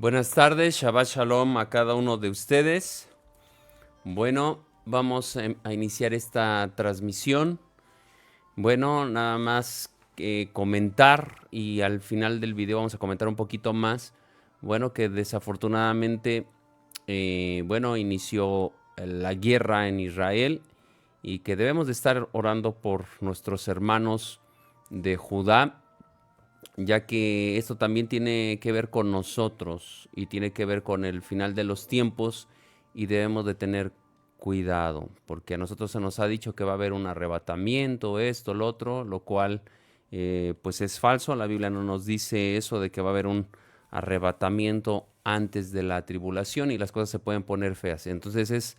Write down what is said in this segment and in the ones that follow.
Buenas tardes, Shabbat Shalom a cada uno de ustedes. Bueno, vamos a iniciar esta transmisión. Bueno, nada más que comentar y al final del video vamos a comentar un poquito más. Bueno, que desafortunadamente, inició la guerra en Israel y que debemos de estar orando por nuestros hermanos de Judá, ya que esto también tiene que ver con nosotros y tiene que ver con el final de los tiempos y debemos de tener cuidado, porque a nosotros se nos ha dicho que va a haber un arrebatamiento, esto, lo otro, lo cual pues es falso. La Biblia no nos dice eso de que va a haber un arrebatamiento antes de la tribulación y las cosas se pueden poner feas. Entonces es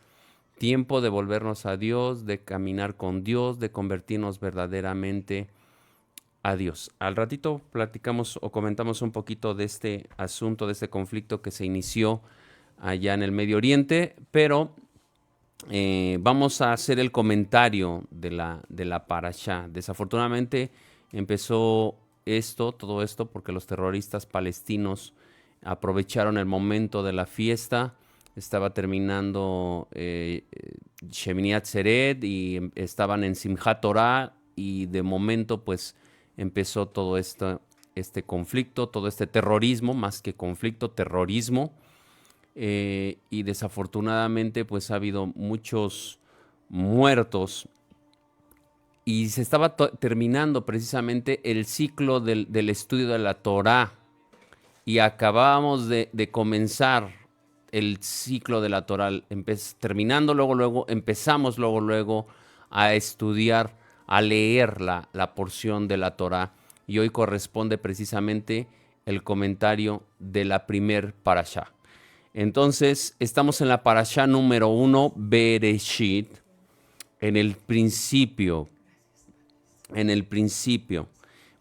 tiempo de volvernos a Dios, de caminar con Dios, de convertirnos verdaderamente a Dios. Al ratito platicamos o comentamos un poquito de este asunto, de este conflicto que se inició allá en el Medio Oriente, pero vamos a hacer el comentario de la parashá. Desafortunadamente empezó todo esto, porque los terroristas palestinos aprovecharon el momento de la fiesta. Estaba terminando Shemini Atzeret y estaban en Simchat Torah y de momento pues empezó todo este conflicto, todo este terrorismo, más que conflicto, terrorismo. Y desafortunadamente pues ha habido muchos muertos y se estaba terminando precisamente el ciclo del estudio de la Torá y acabábamos de comenzar el ciclo de la Torá, terminando luego, empezamos luego a estudiar, a leer la porción de la Torá y hoy corresponde precisamente el comentario de la primer parashá. Entonces, estamos en la parashá número 1, Bereshit, en el principio. En el principio.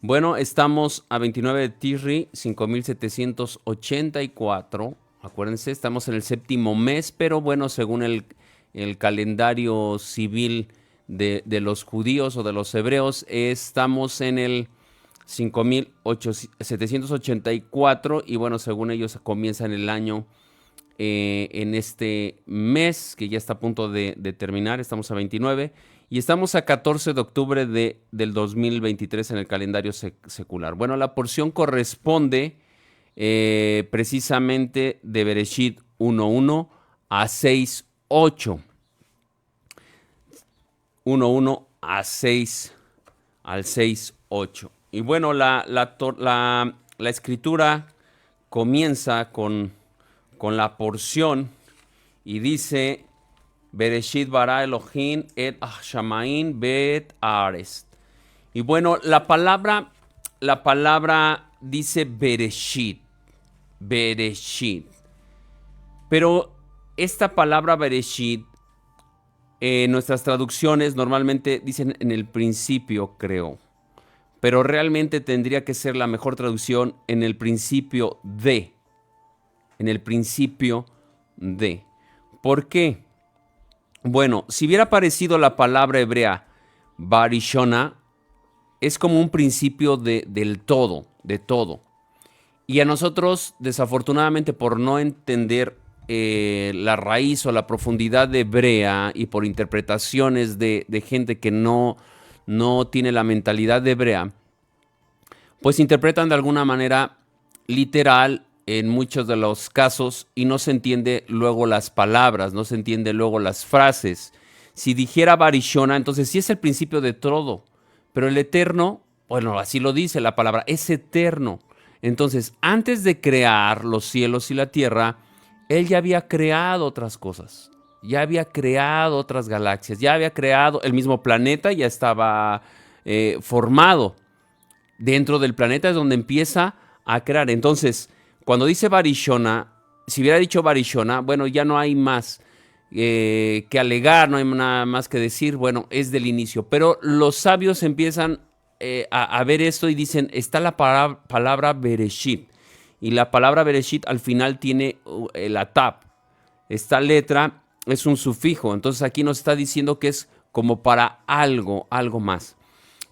Bueno, estamos a 29 de Tishri, 5784. Acuérdense, estamos en el séptimo mes, pero bueno, según el calendario civil de los judíos o de los hebreos, estamos en el 5784 y bueno, según ellos comienzan el año en este mes que ya está a punto de terminar. Estamos a 29 y estamos a 14 de octubre del 2023 en el calendario secular. Bueno, la porción corresponde precisamente de Bereshit 1.1 a 6.8. 1.1 a 6 al 6.8. Y bueno, la escritura comienza con la porción y dice: Bereshit bara Elohim et Shamaim bet Ares. Y bueno, la palabra dice Bereshit, Bereshit. Pero esta palabra Bereshit, nuestras traducciones normalmente dicen en el principio, creo. Pero realmente tendría que ser la mejor traducción en el principio de. En el principio de. ¿Por qué? Bueno, si hubiera aparecido la palabra hebrea Barishona, es como un principio del todo, de todo. Y a nosotros, desafortunadamente, por no entender la raíz o la profundidad de hebrea y por interpretaciones de gente que no tiene la mentalidad de hebrea, pues interpretan de alguna manera literal en muchos de los casos y no se entiende luego las palabras, no se entiende luego las frases. Si dijera Barishona, entonces sí es el principio de todo, pero el eterno, bueno, así lo dice la palabra, es eterno. Entonces, antes de crear los cielos y la tierra, él ya había creado otras cosas, ya había creado otras galaxias, ya había creado el mismo planeta, ya estaba formado. Dentro del planeta es donde empieza a crear. Entonces, cuando dice Barishona, si hubiera dicho Barishona, bueno, ya no hay más que alegar, no hay nada más que decir, bueno, es del inicio. Pero los sabios empiezan a ver esto y dicen, está la palabra Bereshit. Y la palabra Bereshit al final tiene la tab. Esta letra es un sufijo. Entonces aquí nos está diciendo que es como para algo más.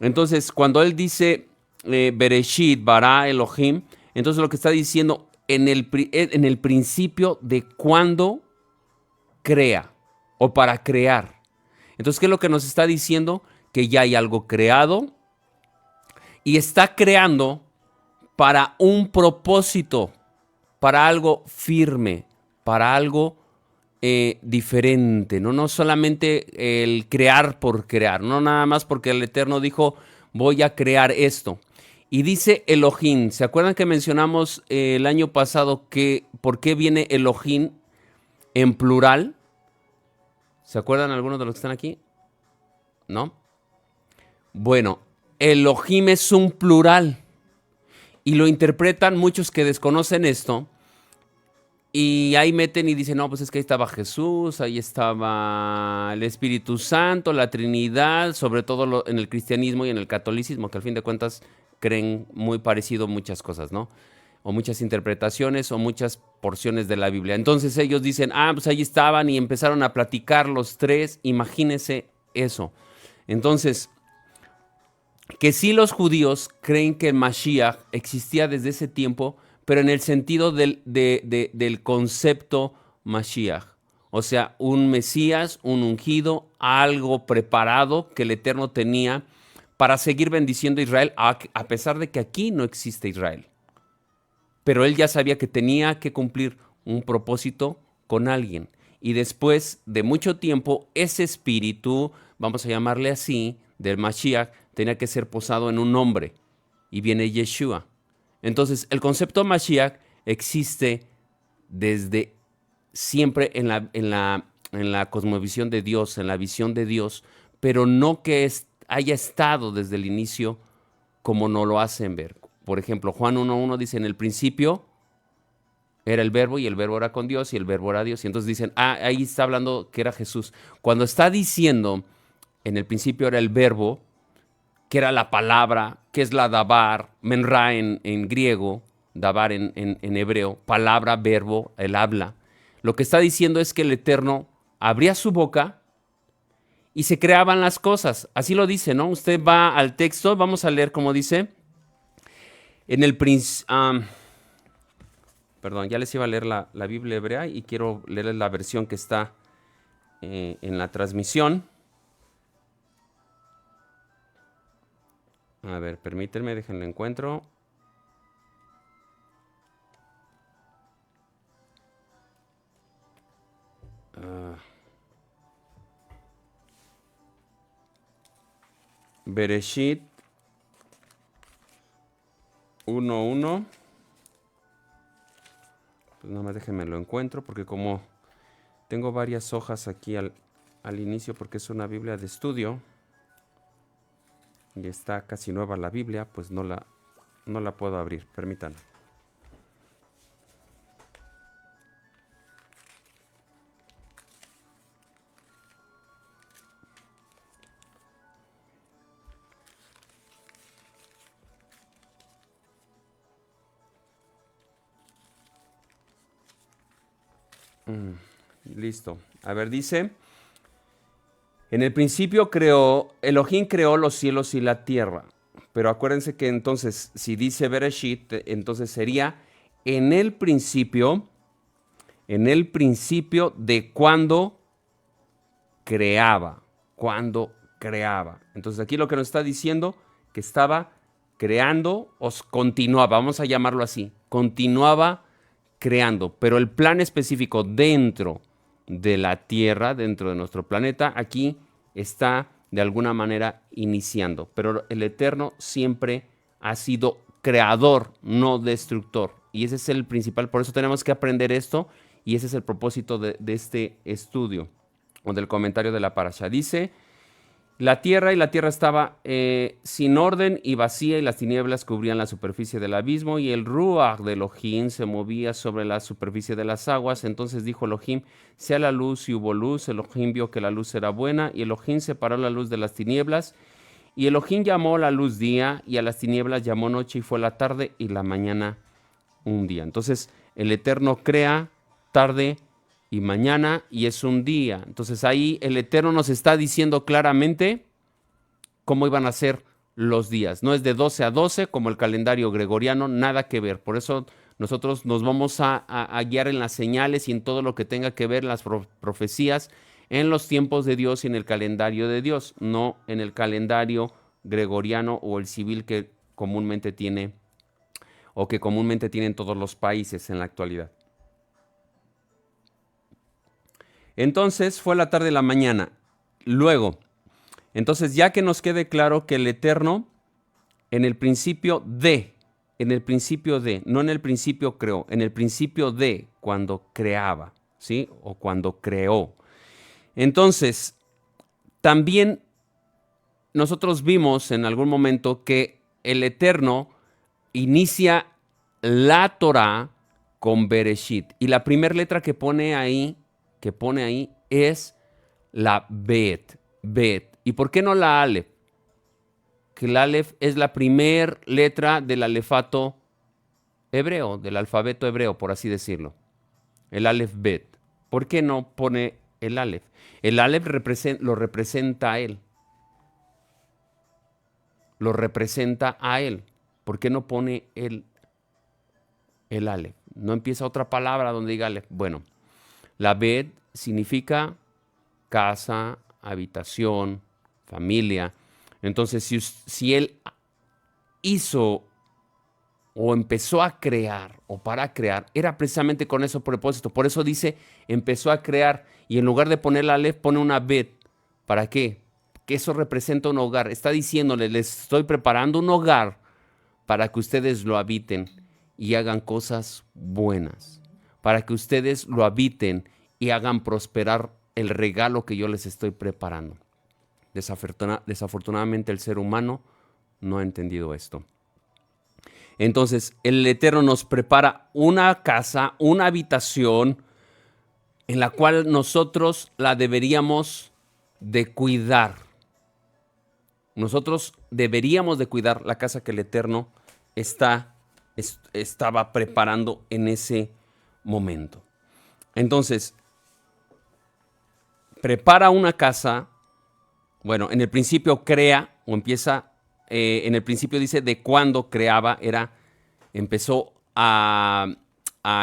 Entonces, cuando él dice Bereshit, bara Elohim, entonces lo que está diciendo en el principio de cuando crea o para crear. Entonces, ¿qué es lo que nos está diciendo? Que ya hay algo creado y está creando para un propósito, para algo firme, para algo diferente, ¿no? No solamente el crear por crear, no nada más porque el Eterno dijo, voy a crear esto. Y dice Elohim, ¿se acuerdan que mencionamos el año pasado que por qué viene Elohim en plural? ¿Se acuerdan algunos de los que están aquí? ¿No? Bueno, Elohim es un plural y lo interpretan muchos que desconocen esto y ahí meten y dicen, no, pues es que ahí estaba Jesús, ahí estaba el Espíritu Santo, la Trinidad, sobre todo en el cristianismo y en el catolicismo, que al fin de cuentas creen muy parecido muchas cosas, ¿no? O muchas interpretaciones o muchas porciones de la Biblia. Entonces ellos dicen, pues ahí estaban y empezaron a platicar los tres, imagínense eso. Entonces, que sí los judíos creen que el Mashiach existía desde ese tiempo, pero en el sentido del concepto Mashiach. O sea, un Mesías, un ungido, algo preparado que el Eterno tenía para seguir bendiciendo a Israel, a pesar de que aquí no existe Israel. Pero él ya sabía que tenía que cumplir un propósito con alguien. Y después de mucho tiempo, ese espíritu, vamos a llamarle así, del Mashiach, tenía que ser posado en un hombre. Y viene Yeshua. Entonces, el concepto Mashiach existe desde siempre en la cosmovisión de Dios, en la visión de Dios, pero no que haya estado desde el inicio como no lo hacen ver. Por ejemplo, Juan 1.1 dice, en el principio era el verbo y el verbo era con Dios y el verbo era Dios. Y entonces dicen, ahí está hablando que era Jesús. Cuando está diciendo, en el principio era el verbo, que era la palabra, que es la dabar, menra en griego, dabar en hebreo, palabra, verbo, el habla. Lo que está diciendo es que el Eterno abría su boca y se creaban las cosas. Así lo dice, ¿no? Usted va al texto, vamos a leer como dice. En el perdón, ya les iba a leer la Biblia hebrea y quiero leerles la versión que está en la transmisión. A ver, permítanme, déjenlo encuentro. Bereshit 1.1. Pues nada más déjenme lo encuentro porque como tengo varias hojas aquí al inicio porque es una Biblia de estudio y está casi nueva la Biblia, pues no la puedo abrir, permítanme. Listo. A ver, dice, en el principio Elohim creó los cielos y la tierra. Pero acuérdense que entonces, si dice Bereshit, entonces sería en el principio de cuando creaba. Entonces aquí lo que nos está diciendo, que estaba creando, continuaba, vamos a llamarlo así, continuaba creando, pero el plan específico dentro de la Tierra, dentro de nuestro planeta, aquí está de alguna manera iniciando. Pero el Eterno siempre ha sido creador, no destructor. Y ese es el principal, por eso tenemos que aprender esto y ese es el propósito de este estudio o del comentario de la parasha. Dice, la tierra estaba sin orden y vacía y las tinieblas cubrían la superficie del abismo y el ruach de Elohim se movía sobre la superficie de las aguas. Entonces dijo Elohim, sea la luz y hubo luz. Elohim vio que la luz era buena y Elohim separó la luz de las tinieblas. Y Elohim llamó la luz día y a las tinieblas llamó noche y fue la tarde y la mañana un día. Entonces el Eterno crea tarde y mañana y es un día. Entonces ahí el Eterno nos está diciendo claramente cómo iban a ser los días. No es de 12 a 12 como el calendario gregoriano, nada que ver. Por eso Nosotros nos vamos a guiar en las señales y en todo lo que tenga que ver las profecías en los tiempos de Dios y en el calendario de Dios, no en el calendario gregoriano o el civil que comúnmente tiene o que comúnmente tienen todos los países en la actualidad. Entonces fue la tarde de la mañana. Luego, entonces ya que nos quede claro que el Eterno en el principio de, no en el principio creó, en el principio de cuando creaba, ¿sí? O cuando creó. Entonces, también nosotros vimos en algún momento que el Eterno inicia la Torah con Bereshit. Y la primera letra que pone ahí es la Bet. Bet. ¿Y por qué no la Aleph? Que el Aleph es la primera letra del alefato hebreo, del alfabeto hebreo, por así decirlo. El Aleph Bet. ¿Por qué no pone el Aleph? El Aleph lo representa a él. Lo representa a él. ¿Por qué no pone el Aleph? No empieza otra palabra donde diga Aleph. Bueno, la Bet significa casa, habitación, familia. Entonces, si él hizo o empezó a crear o para crear, era precisamente con ese propósito. Por eso dice, empezó a crear y en lugar de poner la Aleph, pone una Bet. ¿Para qué? Que eso representa un hogar. Está diciéndole, les estoy preparando un hogar para que ustedes lo habiten y hagan cosas buenas. Para que ustedes lo habiten y hagan prosperar el regalo que yo les estoy preparando. Desafortunadamente el ser humano no ha entendido esto. Entonces, el Eterno nos prepara una casa, una habitación en la cual nosotros la deberíamos de cuidar. Nosotros deberíamos de cuidar la casa que el Eterno estaba preparando en ese momento. Entonces, prepara una casa. Bueno, en el principio crea o empieza, en el principio dice de cuándo creaba, empezó a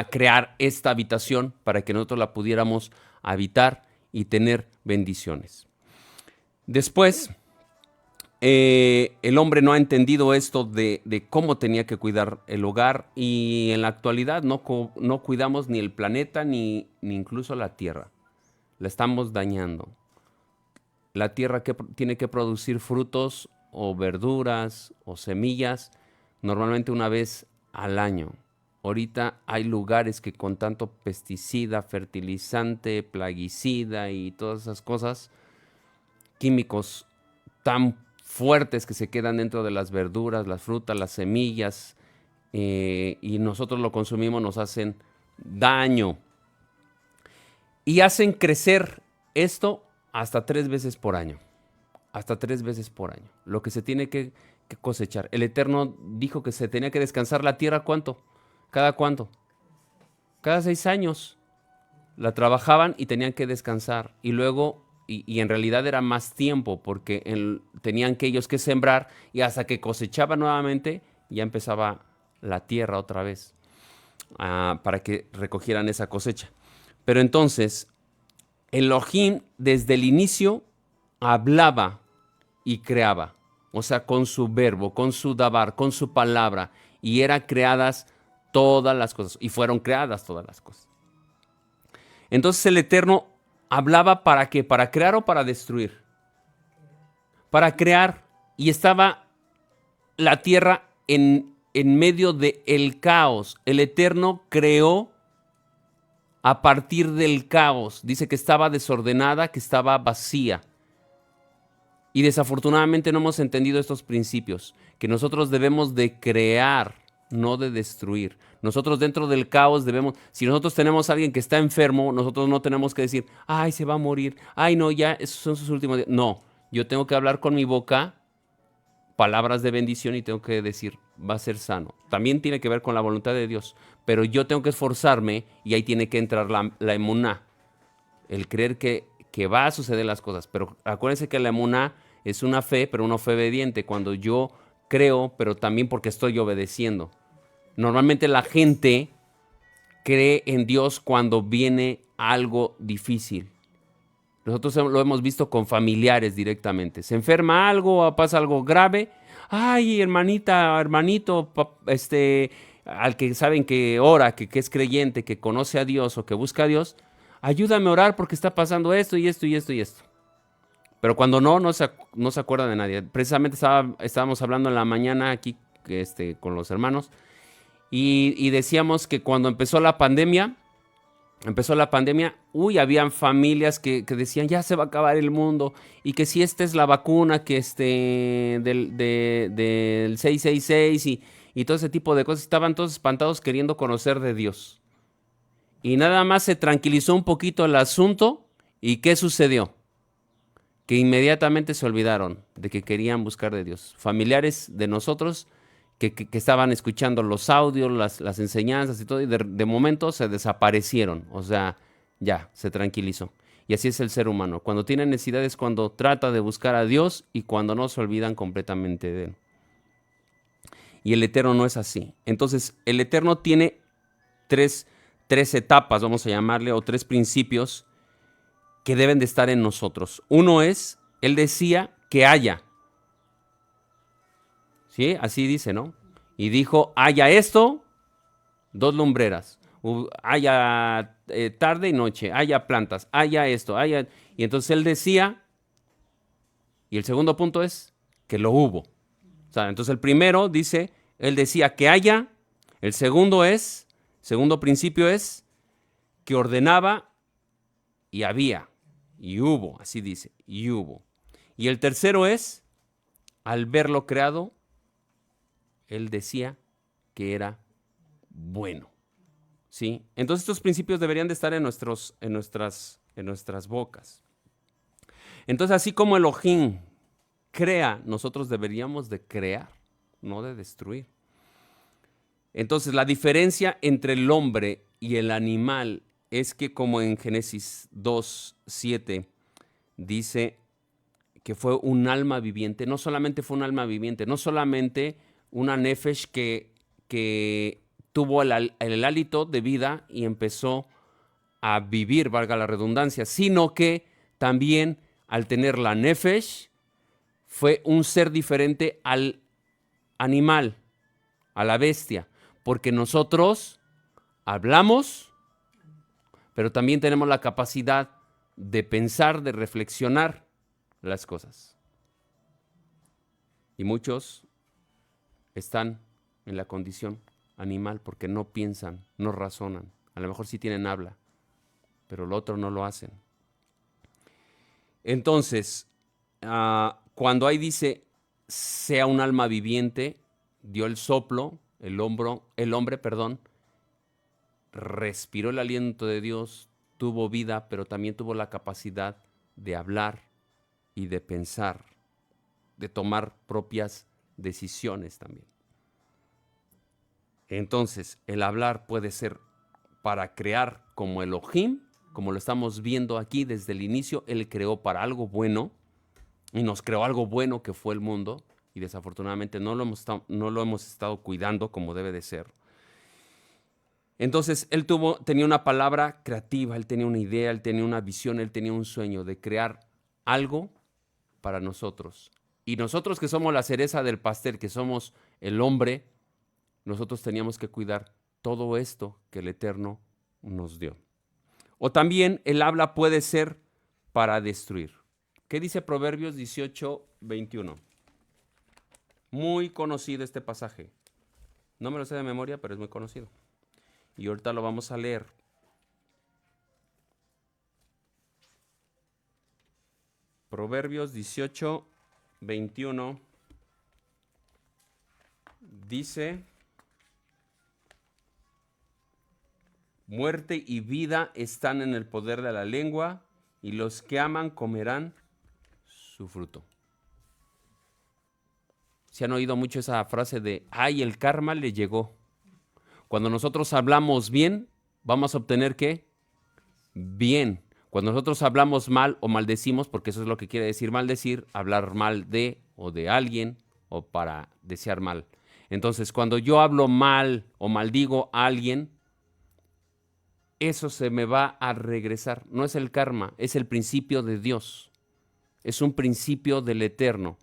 crear esta habitación para que nosotros la pudiéramos habitar y tener bendiciones. Después, el hombre no ha entendido esto de cómo tenía que cuidar el hogar y en la actualidad no cuidamos ni el planeta ni incluso la tierra. La estamos dañando. La tierra que tiene que producir frutos o verduras o semillas normalmente una vez al año. Ahorita hay lugares que con tanto pesticida, fertilizante, plaguicida y todas esas cosas, químicos tan fuertes que se quedan dentro de las verduras, las frutas, las semillas, y nosotros lo consumimos, nos hacen daño. Y hacen crecer esto hasta 3 veces por año. Hasta 3 veces por año. Lo que se tiene que cosechar. El Eterno dijo que se tenía que descansar la tierra, ¿cuánto? ¿Cada cuánto? Cada 6 años. La trabajaban y tenían que descansar. Y luego, y en realidad era más tiempo, porque tenían que ellos que sembrar y hasta que cosechaban nuevamente, ya empezaba la tierra otra vez para que recogieran esa cosecha. Pero entonces, Elohim desde el inicio hablaba y creaba, o sea, con su verbo, con su dabar, con su palabra, y eran creadas todas las cosas, y fueron creadas todas las cosas. Entonces el Eterno hablaba ¿para qué? ¿Para crear o para destruir? Para crear, y estaba la tierra en medio del caos. El Eterno creó a partir del caos. Dice que estaba desordenada, que estaba vacía. Y desafortunadamente no hemos entendido estos principios, que nosotros debemos de crear, no de destruir. Nosotros dentro del caos debemos, si nosotros tenemos a alguien que está enfermo, nosotros no tenemos que decir, ay, se va a morir, ay, no, ya, esos son sus últimos días. No, yo tengo que hablar con mi boca palabras de bendición y tengo que decir, va a ser sano. También tiene que ver con la voluntad de Dios, pero yo tengo que esforzarme y ahí tiene que entrar la emuná, el creer que va a suceder las cosas. Pero acuérdense que la emuná es una fe, pero una fe obediente, cuando yo creo, pero también porque estoy obedeciendo. Normalmente la gente cree en Dios cuando viene algo difícil. Nosotros lo hemos visto con familiares directamente. Se enferma algo o pasa algo grave. Ay, hermanita, hermanito, al que saben que ora, que es creyente, que conoce a Dios o que busca a Dios, ayúdame a orar porque está pasando esto y esto y esto y esto. Pero cuando no se acuerda de nadie. Precisamente estábamos hablando en la mañana aquí con los hermanos y decíamos que cuando empezó la pandemia, habían familias que decían, ya se va a acabar el mundo, y que si esta es la vacuna que del 666 y todo ese tipo de cosas, estaban todos espantados queriendo conocer de Dios. Y nada más se tranquilizó un poquito el asunto, ¿y qué sucedió? Que inmediatamente se olvidaron de que querían buscar de Dios. Familiares de nosotros que estaban escuchando los audios, las enseñanzas y todo, y de momento se desaparecieron. O sea, ya, se tranquilizó. Y así es el ser humano. Cuando tiene necesidades, cuando trata de buscar a Dios y cuando no se olvidan completamente de Él. Y el Eterno no es así. Entonces, el Eterno tiene tres etapas, vamos a llamarle, o tres principios que deben de estar en nosotros. Uno es, Él decía que haya. ¿Sí? Así dice, ¿no? Y dijo, haya esto, 2 lumbreras. Haya tarde y noche, haya plantas, haya esto, haya... Y entonces Él decía, y el segundo punto es que lo hubo. O sea, entonces el primero dice, Él decía que haya. El segundo principio es que ordenaba y había. Y hubo, así dice, y hubo. Y el tercero es, al verlo creado, Él decía que era bueno. ¿Sí? Entonces estos principios deberían de estar en nuestras bocas. Entonces, así como Elohim crea, nosotros deberíamos de crear, no de destruir. Entonces, la diferencia entre el hombre y el animal es que, como en Génesis 2:7 dice que fue un alma viviente, no solamente fue un alma viviente, no solamente una nefesh que tuvo el hálito de vida y empezó a vivir, valga la redundancia, sino que también al tener la nefesh fue un ser diferente al animal, a la bestia, porque nosotros hablamos, pero también tenemos la capacidad de pensar, de reflexionar las cosas. Y muchos están en la condición animal porque no piensan, no razonan. A lo mejor sí tienen habla, pero lo otro no lo hacen. Entonces, cuando ahí dice, sea un alma viviente, dio el soplo, el hombre, respiró el aliento de Dios, tuvo vida, pero también tuvo la capacidad de hablar y de pensar, de tomar propias decisiones también. Entonces, el hablar puede ser para crear como Elohim, como lo estamos viendo aquí desde el inicio. Él creó para algo bueno y nos creó algo bueno que fue el mundo, y desafortunadamente no lo hemos estado cuidando como debe de ser. Entonces, él tenía una palabra creativa, él tenía una idea, él tenía una visión, él tenía un sueño de crear algo para nosotros. Y nosotros que somos la cereza del pastel, que somos el hombre, nosotros teníamos que cuidar todo esto que el Eterno nos dio. O también el habla puede ser para destruir. ¿Qué dice Proverbios 18:21? Muy conocido este pasaje. No me lo sé de memoria, pero es muy conocido. Y ahorita lo vamos a leer. Proverbios 18:21 dice: muerte y vida están en el poder de la lengua, y los que aman comerán su fruto. ¿Se han oído mucho esa frase de, ay, el karma le llegó? Cuando nosotros hablamos bien, vamos a obtener ¿qué? Bien. Cuando nosotros hablamos mal o maldecimos, porque eso es lo que quiere decir maldecir, hablar mal de o de alguien o para desear mal. Entonces, cuando yo hablo mal o maldigo a alguien, eso se me va a regresar. No es el karma, es el principio de Dios. Es un principio del Eterno.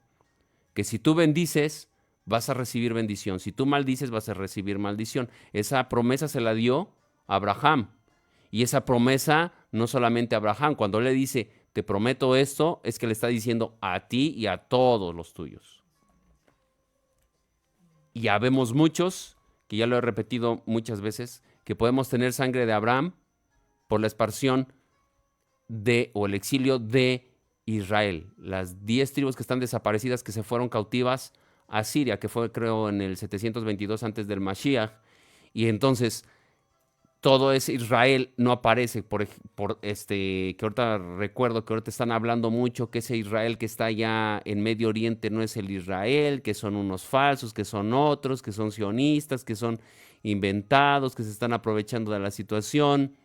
Que si tú bendices, vas a recibir bendición. Si tú maldices, vas a recibir maldición. Esa promesa se la dio a Abraham. Y esa promesa no solamente a Abraham. Cuando le dice, te prometo esto, es que le está diciendo a ti y a todos los tuyos. Y ya vemos muchos, que ya lo he repetido muchas veces, que podemos tener sangre de Abraham por la esparción o el exilio de Israel. Las 10 tribus que están desaparecidas, que se fueron cautivas a Siria, que fue creo en el 722 antes del Mashiach. Y entonces todo ese Israel no aparece que ahorita recuerdo que ahorita están hablando mucho que ese Israel que está allá en Medio Oriente no es el Israel, que son unos falsos, que son otros, que son sionistas, que son inventados, que se están aprovechando de la situación.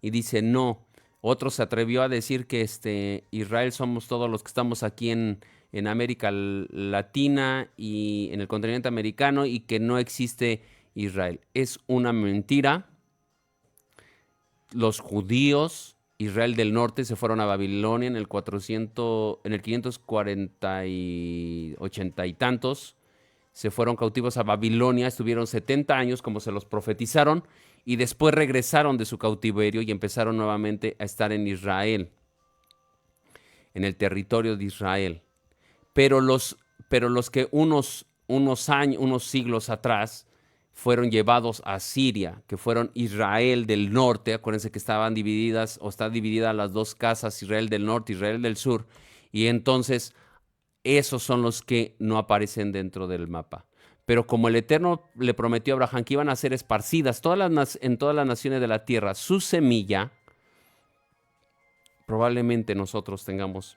Y dice, no. Otro se atrevió a decir que Israel somos todos los que estamos aquí en América Latina y en el continente americano y que no existe Israel. Es una mentira. Los judíos, Israel del norte, se fueron a Babilonia en el 540 y 80 y tantos. Se fueron cautivos a Babilonia, estuvieron 70 años como se los profetizaron y después regresaron de su cautiverio y empezaron nuevamente a estar en Israel, en el territorio de Israel. Pero los que unos años, unos siglos atrás fueron llevados a Siria, que fueron Israel del norte, acuérdense que estaban divididas o está dividida las dos casas, Israel del norte, Israel del sur, y entonces esos son los que no aparecen dentro del mapa. Pero como el Eterno le prometió a Abraham que iban a ser esparcidas en todas las naciones de la tierra su semilla, probablemente nosotros tengamos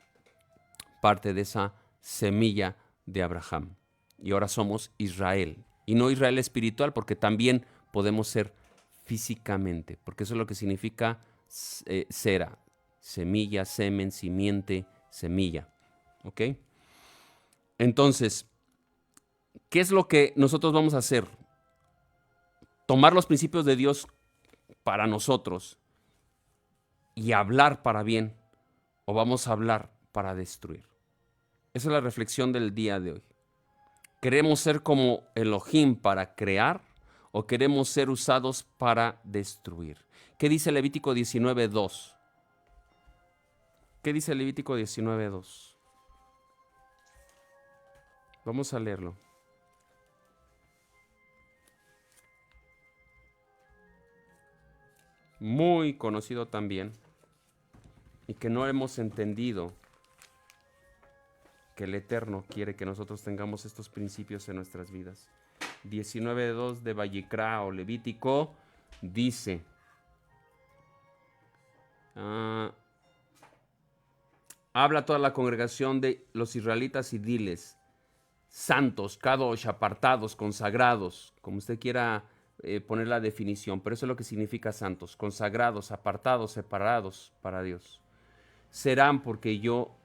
parte de esa semilla de Abraham. Y ahora somos Israel. Y no Israel espiritual, porque también podemos ser físicamente, porque eso es lo que significa cera, semilla, semen, simiente, semilla. ¿Ok? Entonces, ¿qué es lo que nosotros vamos a hacer? Tomar los principios de Dios para nosotros y hablar para bien, o vamos a hablar para destruir. Esa es la reflexión del día de hoy. ¿Queremos ser como Elohim para crear o queremos ser usados para destruir? ¿Qué dice Levítico 19:2? ¿Qué dice Levítico 19:2? Vamos a leerlo. Muy conocido también y que no hemos entendido que el Eterno quiere que nosotros tengamos estos principios en nuestras vidas. 19:2 de Vayikra o Levítico dice, habla a toda la congregación de los israelitas y diles, santos, kadosh, apartados, consagrados, como usted quiera poner la definición, pero eso es lo que significa santos, consagrados, apartados, separados para Dios. Serán porque yo,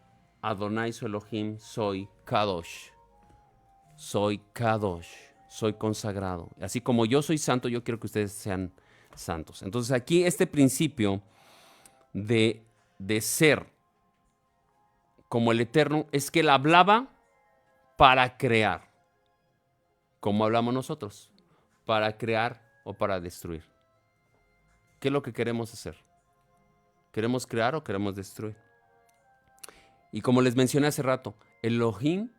Adonai su Elohim, soy kadosh, soy consagrado. Así como yo soy santo, yo quiero que ustedes sean santos. Entonces aquí este principio de ser como el Eterno es que Él hablaba para crear, como hablamos nosotros, para crear o para destruir. ¿Qué es lo que queremos hacer? ¿Queremos crear o queremos destruir? Y como les mencioné hace rato, Elohim,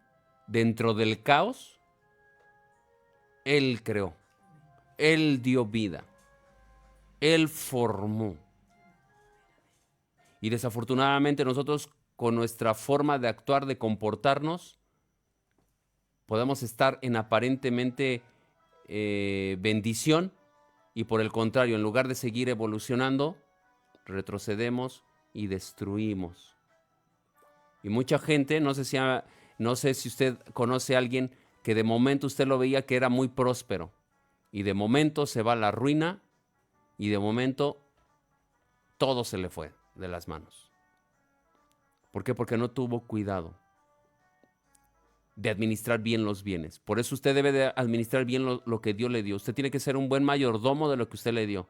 dentro del caos, Él creó, Él dio vida, Él formó. Y desafortunadamente nosotros, con nuestra forma de actuar, de comportarnos, podemos estar en aparentemente bendición y por el contrario, en lugar de seguir evolucionando, retrocedemos y destruimos. Y mucha gente, no sé si usted conoce a alguien que de momento usted lo veía que era muy próspero y de momento se va a la ruina y de momento todo se le fue de las manos. ¿Por qué? Porque no tuvo cuidado. de administrar bien los bienes. Por eso usted debe de administrar bien lo que Dios le dio. Usted tiene que ser un buen mayordomo de lo que usted le dio.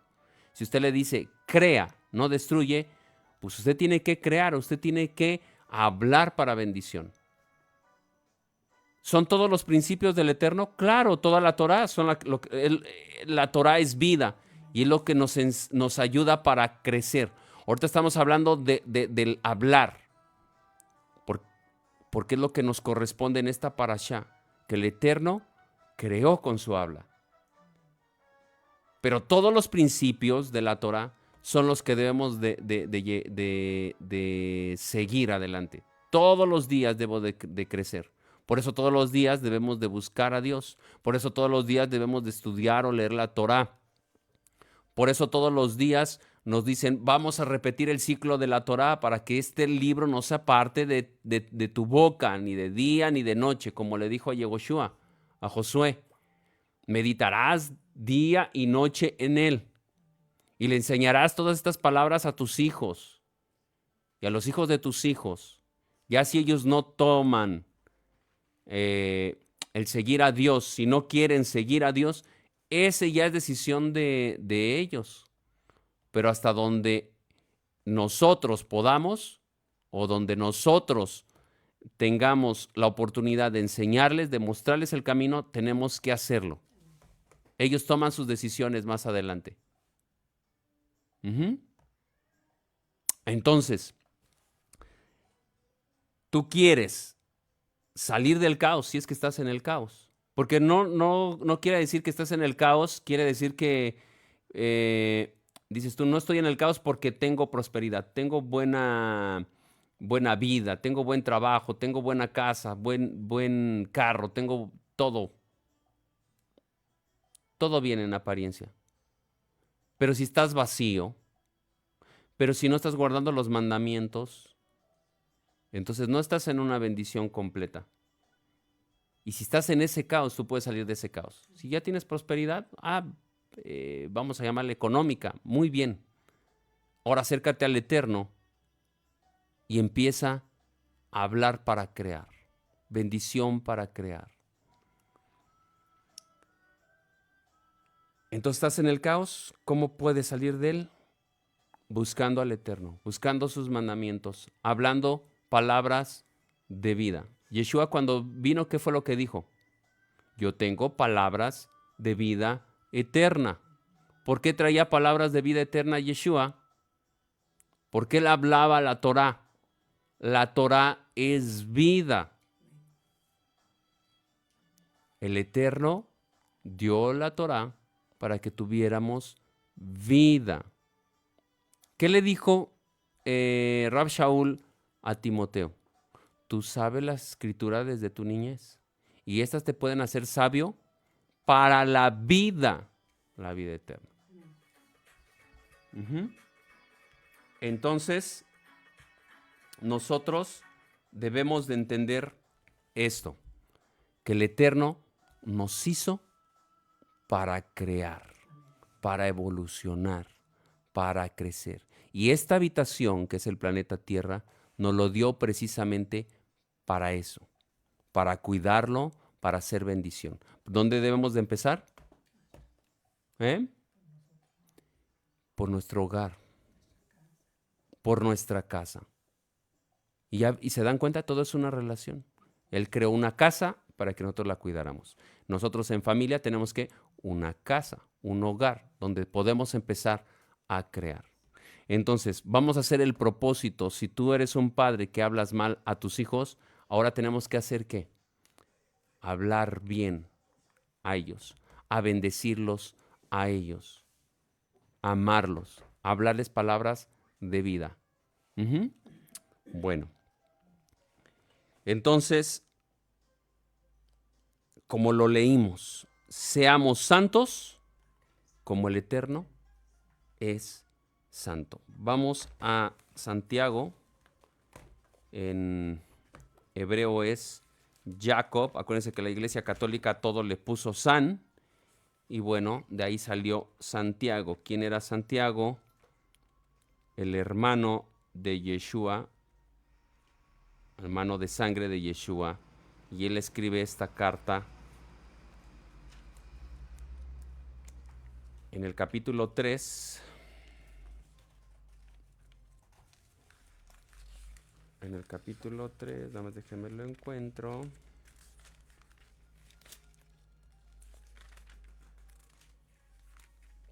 Si usted le dice, crea, no destruye, pues usted tiene que crear, usted tiene que hablar para bendición. ¿Son todos los principios del Eterno? Claro, toda la Torah, la Torah es vida y es lo que nos ayuda para crecer. Ahorita estamos hablando del hablar, porque es lo que nos corresponde en esta parashá, que el Eterno creó con su habla. Pero todos los principios de la Torah son los que debemos de seguir adelante. Todos los días debo de crecer. Por eso todos los días debemos de buscar a Dios. Por eso todos los días debemos de estudiar o leer la Torah. Por eso todos los días nos dicen, vamos a repetir el ciclo de la Torah para que este libro no sea parte de tu boca, ni de día ni de noche, como le dijo a Yehoshua, a Josué. Meditarás día y noche en él y le enseñarás todas estas palabras a tus hijos y a los hijos de tus hijos. Ya si ellos no toman el seguir a Dios, si no quieren seguir a Dios, ese ya es decisión de ellos. Pero hasta donde nosotros podamos o donde nosotros tengamos la oportunidad de enseñarles, de mostrarles el camino, tenemos que hacerlo. Ellos toman sus decisiones más adelante. Entonces, tú quieres salir del caos si es que estás en el caos. Porque no quiere decir que estás en el caos, quiere decir que dices tú, no estoy en el caos porque tengo prosperidad, tengo buena vida, tengo buen trabajo, tengo buena casa, buen carro, tengo todo. Todo bien en apariencia. Pero si estás vacío, pero si no estás guardando los mandamientos, entonces no estás en una bendición completa. Y si estás en ese caos, tú puedes salir de ese caos. Si ya tienes prosperidad, vamos a llamarle económica, muy bien. Ahora acércate al Eterno y empieza a hablar para crear, bendición para crear. Entonces estás en el caos, ¿cómo puedes salir de él? Buscando al Eterno, buscando sus mandamientos, hablando palabras de vida. Yeshua cuando vino, ¿qué fue lo que dijo? Yo tengo palabras de vida eterna. ¿Por qué traía palabras de vida eterna Yeshua? Porque él hablaba la Torah. La Torah es vida. El Eterno dio la Torah para que tuviéramos vida. ¿Qué le dijo Rab Shaul a Timoteo? Tú sabes la escritura desde tu niñez y estas te pueden hacer sabio para la vida eterna. Entonces, nosotros debemos de entender esto, que el Eterno nos hizo para crear, para evolucionar, para crecer. Y esta habitación, que es el planeta Tierra, nos lo dio precisamente para eso, para cuidarlo, para hacer bendición. ¿Dónde debemos de empezar? Por nuestro hogar, por nuestra casa. Y se dan cuenta, todo es una relación. Él creó una casa para que nosotros la cuidáramos. Nosotros en familia tenemos una casa, un hogar, donde podemos empezar a crear. Entonces, vamos a hacer el propósito. Si tú eres un padre que hablas mal a tus hijos, ahora tenemos que hacer ¿qué? Hablar bien a ellos, a bendecirlos a ellos, amarlos, hablarles palabras de vida. Bueno, entonces, como lo leímos, seamos santos como el Eterno es santo. Vamos a Santiago, en hebreo es Jacob. Acuérdense que la Iglesia Católica todo le puso San, y bueno, de ahí salió Santiago. ¿Quién era Santiago? El hermano de Yeshua, hermano de sangre de Yeshua y él escribe esta carta en el capítulo 3. En el capítulo 3, nada más déjenme lo encuentro.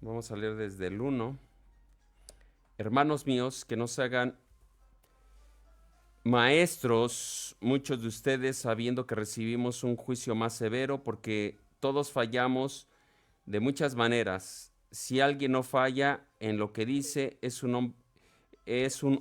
Vamos a leer desde el 1. Hermanos míos, que no se hagan maestros muchos de ustedes, sabiendo que recibimos un juicio más severo, porque todos fallamos de muchas maneras. Si alguien no falla en lo que dice, es un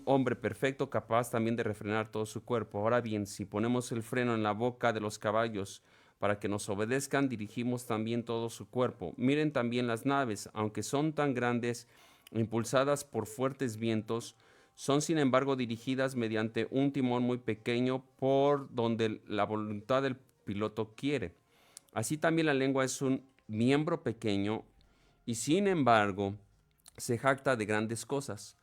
hombre perfecto, capaz también de refrenar todo su cuerpo. Ahora bien, si ponemos el freno en la boca de los caballos para que nos obedezcan, dirigimos también todo su cuerpo. Miren también las naves, aunque son tan grandes, impulsadas por fuertes vientos, son sin embargo dirigidas mediante un timón muy pequeño por donde la voluntad del piloto quiere. Así también la lengua es un miembro pequeño y sin embargo se jacta de grandes cosas.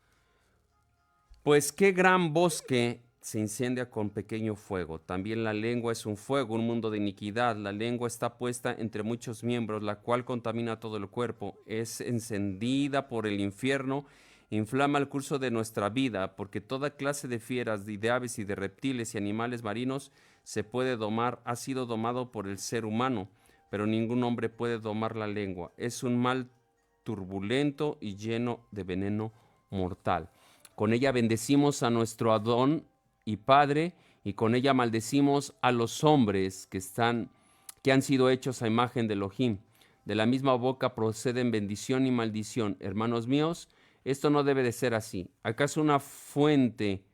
Pues qué gran bosque se incendia con pequeño fuego. También la lengua es un fuego, un mundo de iniquidad. La lengua está puesta entre muchos miembros, la cual contamina todo el cuerpo. Es encendida por el infierno, inflama el curso de nuestra vida, porque toda clase de fieras, de aves y de reptiles y animales marinos se puede domar, ha sido domado por el ser humano, pero ningún hombre puede domar la lengua. Es un mal turbulento y lleno de veneno mortal. Con ella bendecimos a nuestro Adón y Padre, y con ella maldecimos a los hombres que han sido hechos a imagen de Elohim. De la misma boca proceden bendición y maldición. Hermanos míos, esto no debe de ser así. ¿Acaso una fuente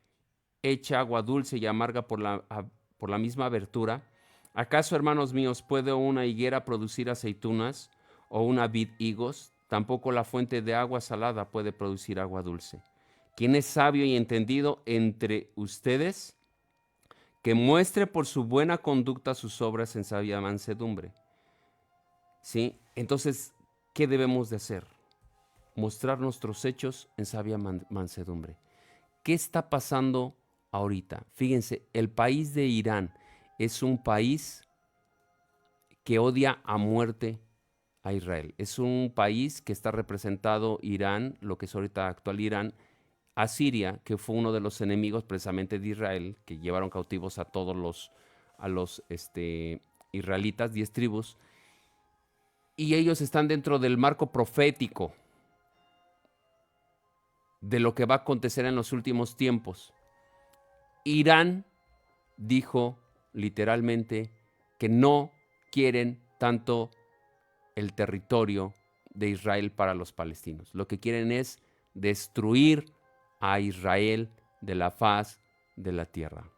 hecha agua dulce y amarga por la misma abertura? ¿Acaso, hermanos míos, puede una higuera producir aceitunas o una vid higos? Tampoco la fuente de agua salada puede producir agua dulce. ¿Quién es sabio y entendido entre ustedes? Que muestre por su buena conducta sus obras en sabia mansedumbre. ¿Sí? Entonces, ¿qué debemos de hacer? Mostrar nuestros hechos en sabia mansedumbre. ¿Qué está pasando ahorita? Fíjense, el país de Irán es un país que odia a muerte a Israel. Es un país que está representado Irán, lo que es ahorita actual Irán, a Siria, que fue uno de los enemigos precisamente de Israel, que llevaron cautivos a todos los israelitas, 10 tribus, y ellos están dentro del marco profético de lo que va a acontecer en los últimos tiempos. Irán dijo literalmente que no quieren tanto el territorio de Israel para los palestinos. Lo que quieren es destruir a Israel de la faz de la tierra.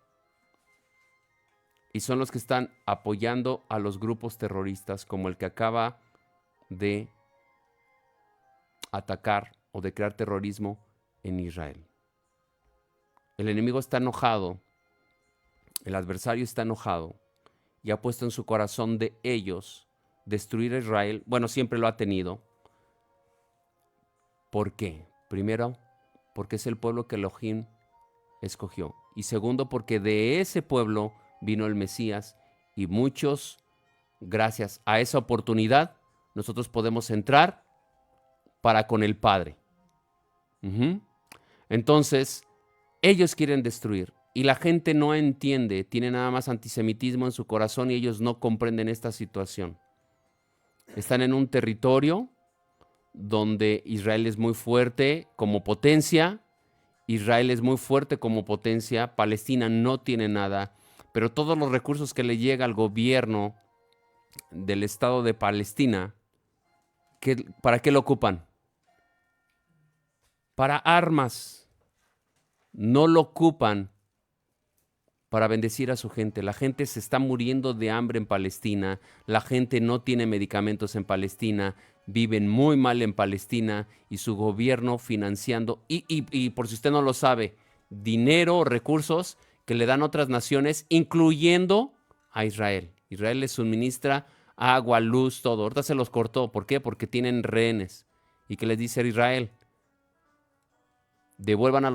Y son los que están apoyando a los grupos terroristas como el que acaba de atacar o de crear terrorismo en Israel. El enemigo está enojado, el adversario está enojado y ha puesto en su corazón de ellos destruir a Israel. Bueno, siempre lo ha tenido. ¿Por qué? Primero, porque es el pueblo que Elohim escogió. Y segundo, porque de ese pueblo vino el Mesías y muchos, gracias a esa oportunidad, nosotros podemos entrar para con el Padre. Entonces, ellos quieren destruir y la gente no entiende, tiene nada más antisemitismo en su corazón y ellos no comprenden esta situación. Están en un territorio donde Israel es muy fuerte como potencia, Israel es muy fuerte como potencia, Palestina no tiene nada, pero todos los recursos que le llega al gobierno del Estado de Palestina, ¿para qué lo ocupan? Para armas. No lo ocupan para bendecir a su gente. La gente se está muriendo de hambre en Palestina, la gente no tiene medicamentos en Palestina, viven muy mal en Palestina y su gobierno financiando, y por si usted no lo sabe, dinero, recursos que le dan otras naciones, incluyendo a Israel. Israel les suministra agua, luz, todo. Ahorita se los cortó. ¿Por qué? Porque tienen rehenes. ¿Y qué les dice Israel? Devuelvan a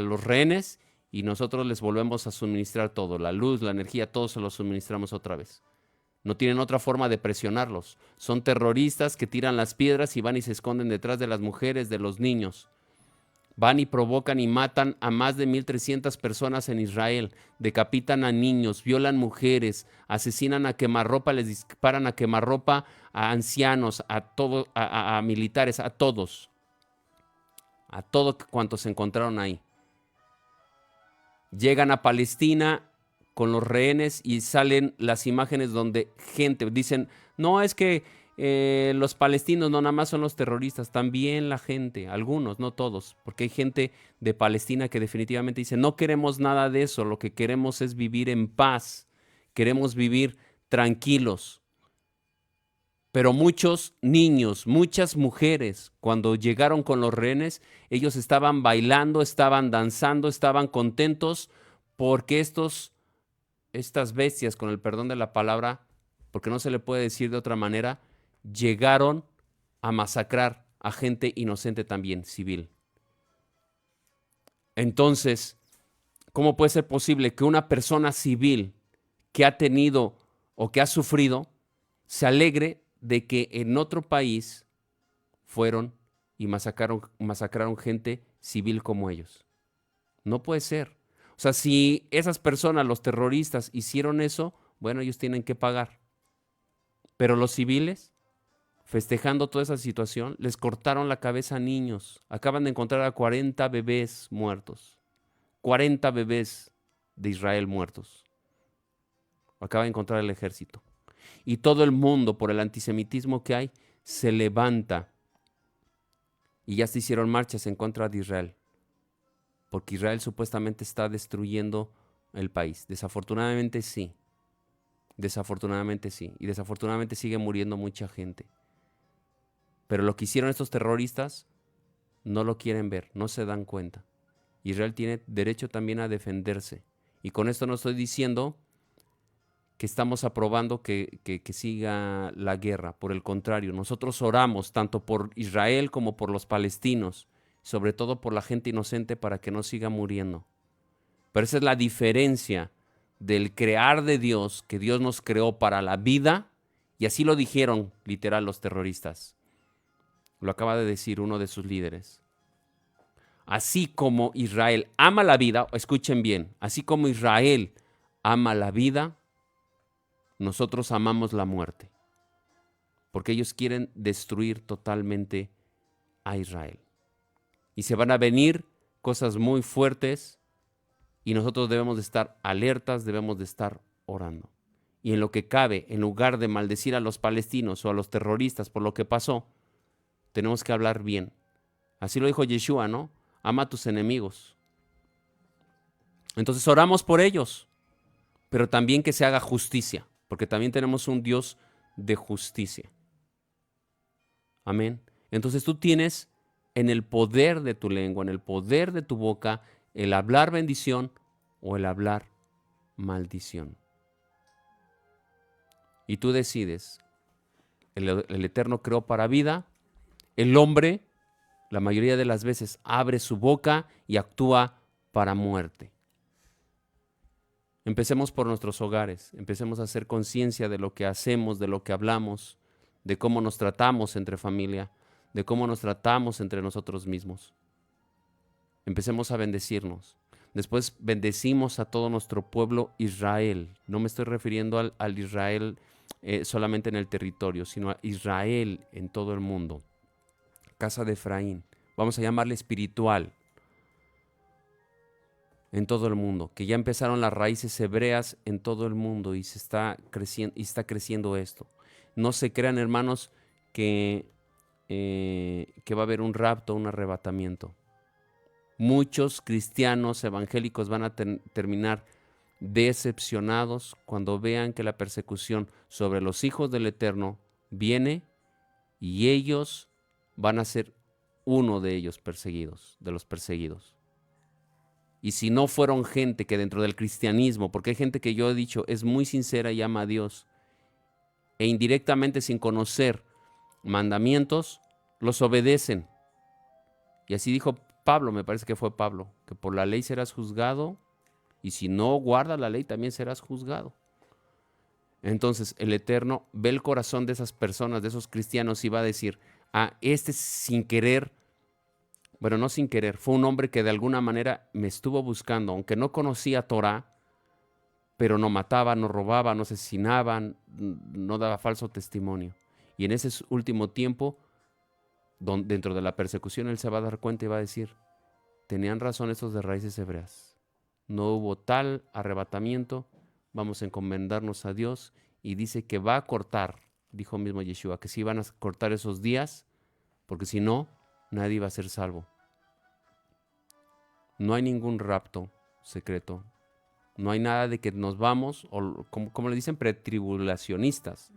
los rehenes y nosotros les volvemos a suministrar todo, la luz, la energía, todo se lo suministramos otra vez. No tienen otra forma de presionarlos. Son terroristas que tiran las piedras y van y se esconden detrás de las mujeres, de los niños. Van y provocan y matan a más de 1,300 personas en Israel, decapitan a niños, violan mujeres, asesinan a quemarropa, les disparan a quemarropa a ancianos, a militares, a todos cuantos se encontraron ahí. Llegan a Palestina con los rehenes y salen las imágenes donde gente, dicen, no, es que los palestinos no nada más son los terroristas, también la gente, algunos, no todos, porque hay gente de Palestina que definitivamente dice, no queremos nada de eso, lo que queremos es vivir en paz, queremos vivir tranquilos. Pero muchos niños, muchas mujeres, cuando llegaron con los rehenes, ellos estaban bailando, estaban danzando, estaban contentos porque estas bestias, con el perdón de la palabra, porque no se le puede decir de otra manera, llegaron a masacrar a gente inocente también, civil. Entonces, ¿cómo puede ser posible que una persona civil que ha tenido o que ha sufrido se alegre de que en otro país fueron y masacraron gente civil como ellos? No puede ser. O sea, si esas personas, los terroristas, hicieron eso, bueno, ellos tienen que pagar. Pero los civiles, festejando toda esa situación, les cortaron la cabeza a niños. Acaban de encontrar a 40 bebés muertos. 40 bebés de Israel muertos. Acaba de encontrar el ejército. Y todo el mundo, por el antisemitismo que hay, se levanta. Y ya se hicieron marchas en contra de Israel. Porque Israel supuestamente está destruyendo el país. Desafortunadamente sí. Desafortunadamente sí. Y desafortunadamente sigue muriendo mucha gente. Pero lo que hicieron estos terroristas no lo quieren ver, no se dan cuenta. Israel tiene derecho también a defenderse. Y con esto no estoy diciendo que estamos aprobando que siga la guerra. Por el contrario, nosotros oramos tanto por Israel como por los palestinos, sobre todo por la gente inocente para que no siga muriendo. Pero esa es la diferencia del crear de Dios, que Dios nos creó para la vida, y así lo dijeron literal los terroristas. Lo acaba de decir uno de sus líderes. Así como Israel ama la vida, escuchen bien, así como Israel ama la vida, nosotros amamos la muerte, porque ellos quieren destruir totalmente a Israel. Y se van a venir cosas muy fuertes y nosotros debemos de estar alertas, debemos de estar orando. Y en lo que cabe, en lugar de maldecir a los palestinos o a los terroristas por lo que pasó, tenemos que hablar bien. Así lo dijo Yeshua, ¿no? Ama a tus enemigos. Entonces oramos por ellos, pero también que se haga justicia, porque también tenemos un Dios de justicia. Amén. Entonces tú tienes en el poder de tu lengua, en el poder de tu boca, el hablar bendición o el hablar maldición. Y tú decides. El Eterno creó para vida. El hombre, la mayoría de las veces, abre su boca y actúa para muerte. Empecemos por nuestros hogares, empecemos a hacer conciencia de lo que hacemos, de lo que hablamos, de cómo nos tratamos entre familia, de cómo nos tratamos entre nosotros mismos. Empecemos a bendecirnos. Después bendecimos a todo nuestro pueblo Israel. No me estoy refiriendo al Israel solamente en el territorio, sino a Israel en todo el mundo. Casa de Efraín, vamos a llamarle espiritual, en todo el mundo, que ya empezaron las raíces hebreas en todo el mundo y está creciendo esto. No se crean, hermanos, que va a haber un rapto, un arrebatamiento. Muchos cristianos evangélicos van a terminar decepcionados cuando vean que la persecución sobre los hijos del Eterno viene y ellos van a ser uno de ellos perseguidos, de los perseguidos. Y si no fueron gente que dentro del cristianismo, porque hay gente que yo he dicho es muy sincera y ama a Dios, e indirectamente sin conocer mandamientos, los obedecen. Y así dijo Pablo, me parece que fue Pablo, que por la ley serás juzgado y si no guardas la ley también serás juzgado. Entonces el Eterno ve el corazón de esas personas, de esos cristianos y va a decir, este sin querer, bueno, no sin querer, fue un hombre que de alguna manera me estuvo buscando, aunque no conocía Torah, pero no mataba, no robaba, no asesinaba, no daba falso testimonio. Y en ese último tiempo, dentro de la persecución, él se va a dar cuenta y va a decir, tenían razón estos de raíces hebreas. No hubo tal arrebatamiento, vamos a encomendarnos a Dios. Y dice que va a cortar, dijo mismo Yeshua, que sí van a cortar esos días, porque si no, nadie va a ser salvo. No hay ningún rapto secreto. No hay nada de que nos vamos, o como le dicen, pretribulacionistas.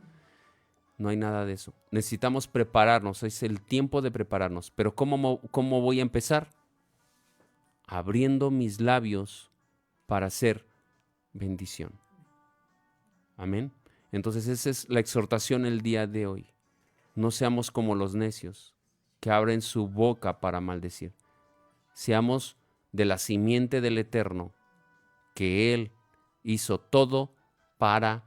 No hay nada de eso. Necesitamos prepararnos, es el tiempo de prepararnos. Pero ¿cómo voy a empezar? Abriendo mis labios para hacer bendición. Amén. Entonces esa es la exhortación el día de hoy. No seamos como los necios, que abren su boca para maldecir. Seamos de la simiente del Eterno, que Él hizo todo para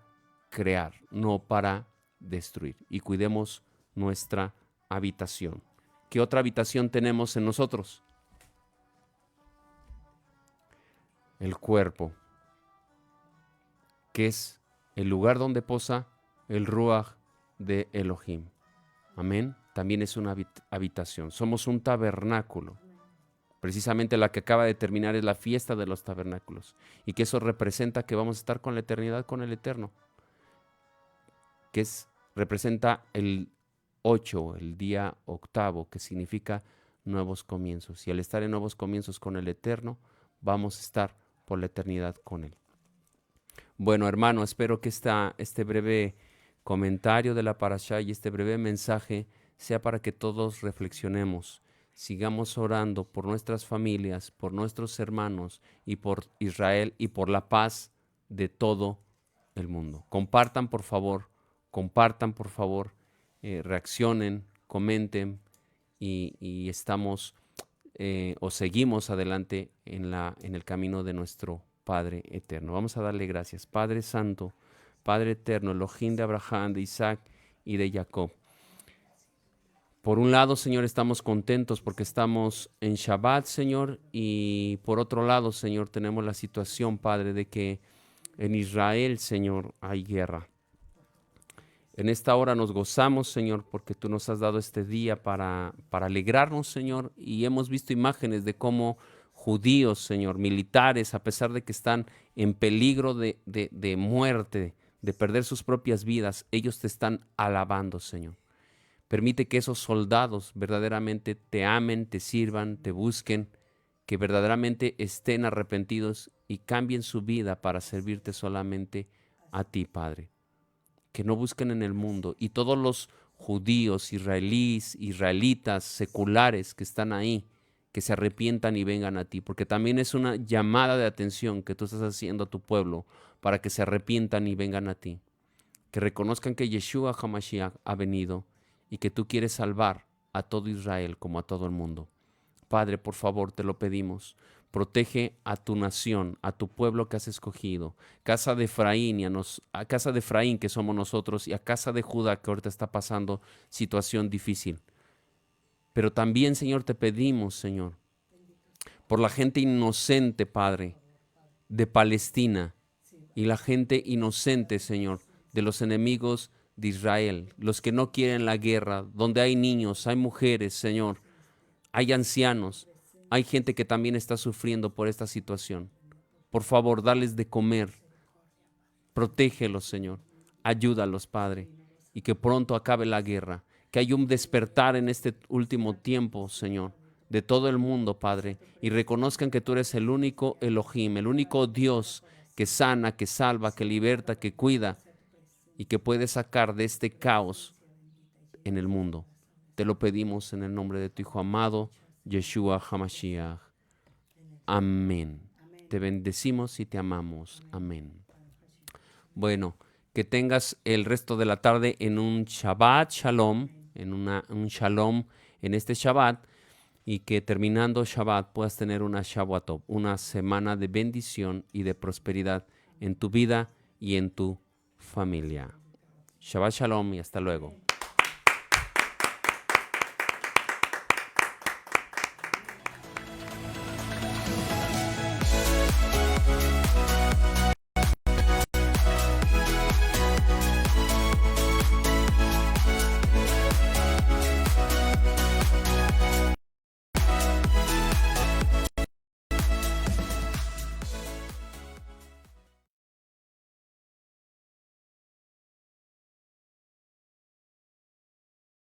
crear, no para destruir. Y cuidemos nuestra habitación. ¿Qué otra habitación tenemos en nosotros? El cuerpo, que es el lugar donde posa el Ruach de Elohim. Amén. También es una habitación. Somos un tabernáculo. Precisamente la que acaba de terminar es la fiesta de los tabernáculos. Y que eso representa que vamos a estar con la eternidad, con el Eterno. Representa el 8, el día octavo, que significa nuevos comienzos. Y al estar en nuevos comienzos con el Eterno, vamos a estar por la eternidad con Él. Bueno, hermano, espero que este breve comentario de la parashá y este breve mensaje sea para que todos reflexionemos, sigamos orando por nuestras familias, por nuestros hermanos y por Israel y por la paz de todo el mundo. Compartan, por favor, reaccionen, comenten y estamos o seguimos adelante en el camino de nuestro Padre eterno. Vamos a darle gracias. Padre Santo, Padre eterno, Elohim de Abraham, de Isaac y de Jacob. Por un lado, Señor, estamos contentos porque estamos en Shabbat, Señor, y por otro lado, Señor, tenemos la situación, Padre, de que en Israel, Señor, hay guerra. En esta hora nos gozamos, Señor, porque tú nos has dado este día para alegrarnos, Señor, y hemos visto imágenes de cómo judíos, Señor, militares, a pesar de que están en peligro de muerte, de perder sus propias vidas, ellos te están alabando, Señor. Permite que esos soldados verdaderamente te amen, te sirvan, te busquen, que verdaderamente estén arrepentidos y cambien su vida para servirte solamente a ti, Padre. Que no busquen en el mundo, y todos los judíos, israelitas, seculares que están ahí, que se arrepientan y vengan a ti, porque también es una llamada de atención que tú estás haciendo a tu pueblo para que se arrepientan y vengan a ti, que reconozcan que Yeshua HaMashiach ha venido y que tú quieres salvar a todo Israel como a todo el mundo. Padre, por favor, te lo pedimos. Protege a tu nación, a tu pueblo que has escogido, casa de Efraín, a casa de Efraín que somos nosotros, y a casa de Judá que ahorita está pasando situación difícil. Pero también, Señor, te pedimos, Señor, por la gente inocente, Padre, de Palestina, y la gente inocente, Señor, de los enemigos de Israel, los que no quieren la guerra, donde hay niños, hay mujeres, Señor, hay ancianos, hay gente que también está sufriendo por esta situación. Por favor, dales de comer, protégelos, Señor, ayúdalos, Padre, y que pronto acabe la guerra, que haya un despertar en este último tiempo, Señor, de todo el mundo, Padre, y reconozcan que tú eres el único Elohim, el único Dios que sana, que salva, que liberta, que cuida y que puede sacar de este caos en el mundo. Te lo pedimos en el nombre de tu Hijo amado, Yeshua HaMashiach. Amén. Te bendecimos y te amamos. Amén. Bueno, que tengas el resto de la tarde en un Shabbat Shalom, un Shalom en este Shabbat. y que terminando Shabbat puedas tener una Shabbat Tov, una semana de bendición y de prosperidad en tu vida y en tu familia. Shabbat Shalom y hasta luego.